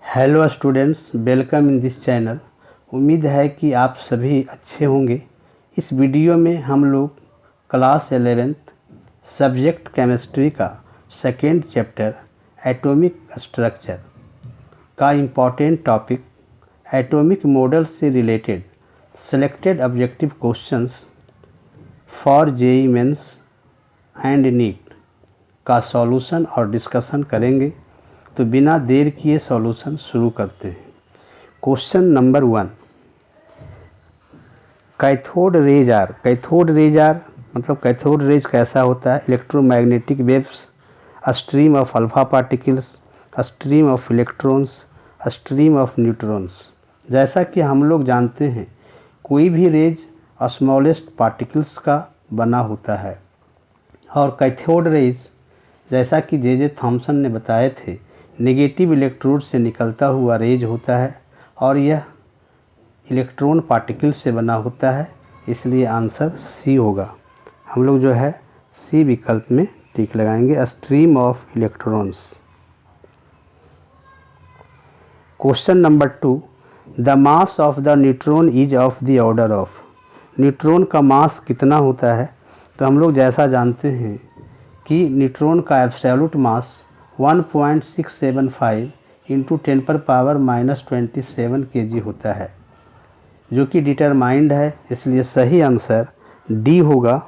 Hello students, welcome in this channel. उम्मीद है कि आप सभी अच्छे होंगे। इस वीडियो में हम लोग क्लास 11th सब्जेक्ट केमिस्ट्री का सेकेंड चैप्टर एटॉमिक स्ट्रक्चर का इम्पॉर्टेंट टॉपिक एटॉमिक मॉडल से related selected objective questions for JEE mains and NEET का सॉल्यूशन और डिस्कशन करेंगे। तो बिना देर किए सॉल्यूशन शुरू करते हैं। Question number 1, cathode rays are मतलब कैथोड रेज कैसा होता है? Electromagnetic waves, a stream of alpha particles, a stream of electrons, a stream of neutrons. जैसा कि हम लोग जानते हैं, कोई भी रेज स्मॉलेस्ट पार्टिकल्स का बना होता है और कैथोड रेज जैसा कि जे थॉम्सन ने बताए थे, नेगेटिव इलेक्ट्रोड से निकलता हुआ रेज होता है और यह इलेक्ट्रॉन पार्टिकल से बना होता है। इसलिए आंसर सी होगा। हम लोग जो है सी विकल्प में टिक लगाएंगे, stream of electrons. Question number 2, the mass of the neutron is of the order of. Neutron का मास कितना होता है? तो हम लोग जैसा जानते हैं कि न्यूट्रॉन का एब्सोल्यूट मास 1.675 इंटू 10⁻⁻27 kg होता है, जो कि डिटरमाइंड है। इसलिए सही आंसर डी होगा,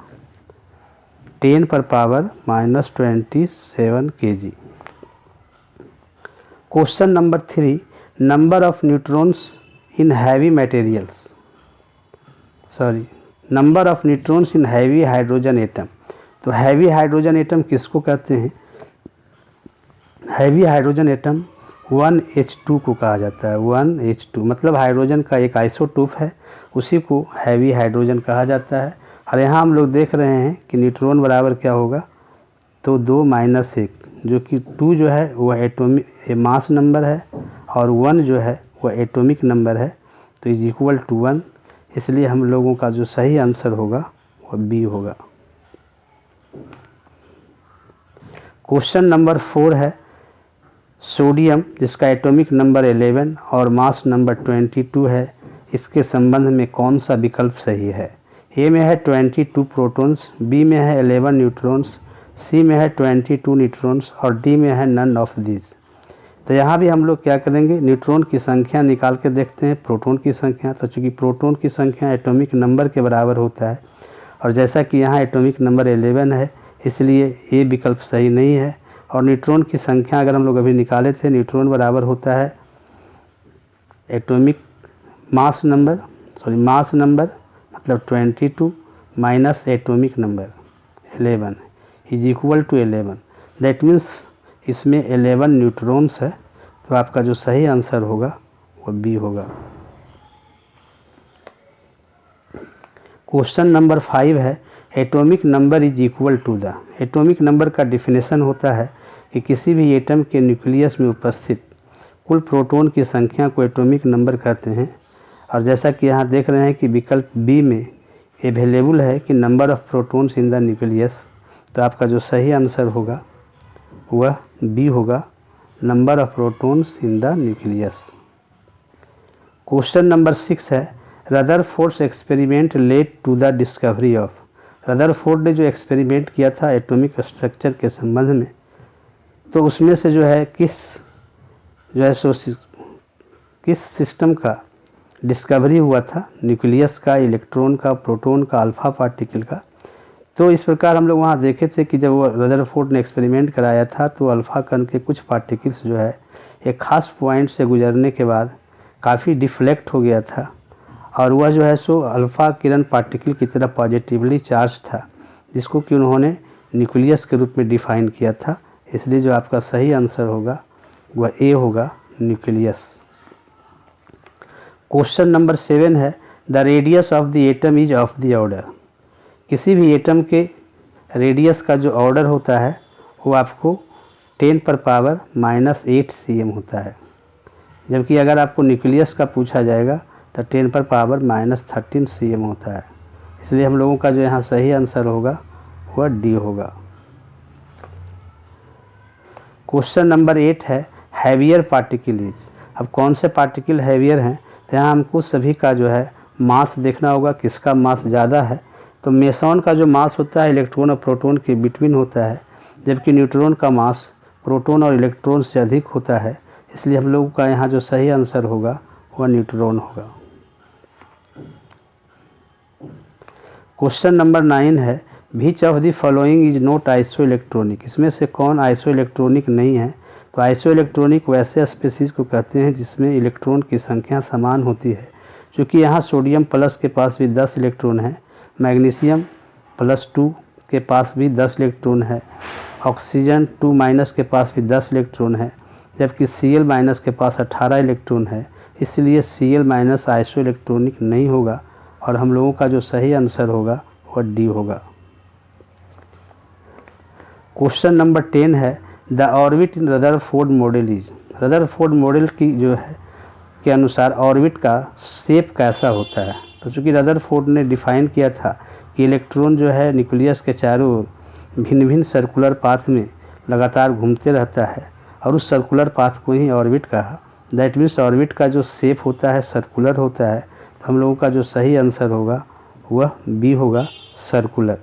10⁻⁻27 kg। Question number 3, number of neutrons in heavy materials, number of neutrons in heavy hydrogen atom. तो हैवी हाइड्रोजन एटम किसको कहते हैं? हैवी हाइड्रोजन एटम 1H2 को कहा जाता है। 1H2 मतलब हाइड्रोजन का एक आइसोटोप है, उसी को हैवी हाइड्रोजन कहा जाता है। और यहाँ हम लोग देख रहे हैं कि न्यूट्रॉन बराबर क्या होगा, तो 2 - 1, जो कि 2 जो है वह एटॉमिक मास नंबर है और 1 जो है वह एटॉमिक नंबर है, तो इज इक्वल टू 1। इसलिए हम लोगों का जो सही आंसर होगा वह बी होगा। क्वेश्चन नंबर 4 है सोडियम, जिसका एटॉमिक नंबर 11 और मास नंबर 22 है, इसके संबंध में कौन सा विकल्प सही है? ए में है 22 प्रोटॉन्स, बी में है 11 न्यूट्रॉन्स, सी में है 22 न्यूट्रॉन्स और डी में है नन ऑफ दीज। तो यहाँ भी हम लोग क्या करेंगे, न्यूट्रॉन की संख्या निकाल के देखते हैं, प्रोटॉन की संख्या। तो चूँकि प्रोटॉन की संख्या एटॉमिक नंबर के बराबर होता है और जैसा कि यहाँ एटॉमिक नंबर 11 है, इसलिए ये विकल्प सही नहीं है। और न्यूट्रॉन की संख्या अगर हम लोग अभी निकाले थे, न्यूट्रॉन बराबर होता है एटॉमिक मास नंबर मतलब 22 minus atomic number 11 is equal to 11। That means इसमें 11 न्यूट्रॉन्स है, तो आपका जो सही आंसर होगा वो बी होगा। क्वेश्चन नंबर 5 है atomic number is equal to the. Atomic number का डिफिनेशन होता है कि किसी भी एटम के न्यूक्लियस में उपस्थित कुल प्रोटॉन की संख्या को एटॉमिक नंबर कहते हैं। और जैसा कि यहाँ देख रहे हैं कि विकल्प बी में अवेलेबल है कि number of protons in the nucleus, तो आपका जो सही आंसर होगा वह बी होगा, number of protons in the nucleus. Question number 6 है Rutherford experiment led to the discovery of. रदरफोर्ड ने जो एक्सपेरिमेंट किया था एटॉमिक स्ट्रक्चर के संबंध में, तो उसमें से जो है किस सिस्टम का डिस्कवरी हुआ था? न्यूक्लियस का, इलेक्ट्रॉन का, प्रोटॉन का, अल्फा पार्टिकल का। तो इस प्रकार हम लोग वहाँ देखे थे कि जब वो रदरफोर्ड ने एक्सपेरिमेंट कराया था, तो अल्फा कण के कुछ पार्टिकल्स जो है एक खास पॉइंट से गुजरने के बाद काफ़ी डिफ्लेक्ट हो गया था और वह जो है सो अल्फा किरण पार्टिकल की तरह पॉजिटिवली चार्ज था, जिसको कि उन्होंने न्यूक्लियस के रूप में डिफाइन किया था। इसलिए जो आपका सही आंसर होगा वह ए होगा, न्यूक्लियस। क्वेश्चन नंबर 7 है the radius of the atom is of the order. किसी भी एटम के रेडियस का जो ऑर्डर होता है वो आपको 10⁻⁻8 cm होता है, जबकि अगर आपको न्यूक्लियस का पूछा जाएगा तो 10⁻⁻13 cm होता है। इसलिए हम लोगों का जो यहाँ सही आंसर होगा वह डी होगा। क्वेश्चन नंबर 8 है हैवियर पार्टिकल इज। अब कौन से पार्टिकल हैवियर हैं, तो यहाँ हमको सभी का जो है मास देखना होगा, किसका मास ज़्यादा है। तो मेसॉन का जो मास होता है इलेक्ट्रॉन और प्रोटॉन के बिटवीन होता है, जबकि न्यूट्रॉन का मास प्रोटॉन और इलेक्ट्रॉन से अधिक होता है। इसलिए हम लोगों का यहाँ जो सही आंसर होगा वह न्यूट्रॉन होगा। क्वेश्चन नंबर 9 है, which of the following is not iso electronic. इसमें से कौन आइसो इलेक्ट्रॉनिक नहीं है। तो आइसो इलेक्ट्रॉनिक वैसे स्पीसीज को कहते हैं जिसमें इलेक्ट्रॉन की संख्या समान होती है। क्योंकि यहाँ सोडियम प्लस के पास भी 10 इलेक्ट्रॉन है, मैग्नीशियम +2 के पास भी 10 इलेक्ट्रॉन है, ऑक्सीजन 2- के पास भी 10 इलेक्ट्रॉन है, जबकि Cl- के पास 18 इलेक्ट्रॉन है। इसलिए Cl- आइसो इलेक्ट्रॉनिक नहीं होगा और हम लोगों का जो सही आंसर होगा वह डी होगा। क्वेश्चन नंबर 10 है, the orbit in Rutherford model is. Rutherford model की जो है के अनुसार ऑर्बिट का शेप कैसा होता है। तो चूँकि रदरफोर्ड ने डिफाइन किया था कि इलेक्ट्रॉन जो है न्यूक्लियस के चारों ओर भिन्न भिन्न सर्कुलर पाथ में लगातार घूमते रहता है और उस सर्कुलर पाथ को ही ऑर्बिट कहा। दैट मीन्स ऑर्बिट का जो शेप होता है सर्कुलर होता है। तो हम लोगों का जो सही आंसर होगा वह बी होगा, सर्कुलर।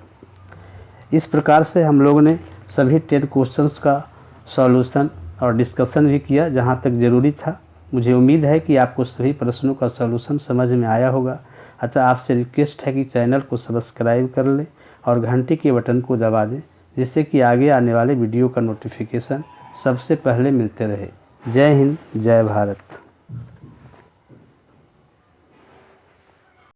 इस प्रकार से हम लोगों ने सभी 10 क्वेश्चंस का सॉल्यूशन और डिस्कशन भी किया जहां तक ज़रूरी था। मुझे उम्मीद है कि आपको सभी प्रश्नों का सॉल्यूशन समझ में आया होगा। अतः आपसे रिक्वेस्ट है कि चैनल को सब्सक्राइब कर लें और घंटी के बटन को दबा दें, जिससे कि आगे आने वाले वीडियो का नोटिफिकेशन सबसे पहले मिलते रहे। जय हिंद, जय भारत।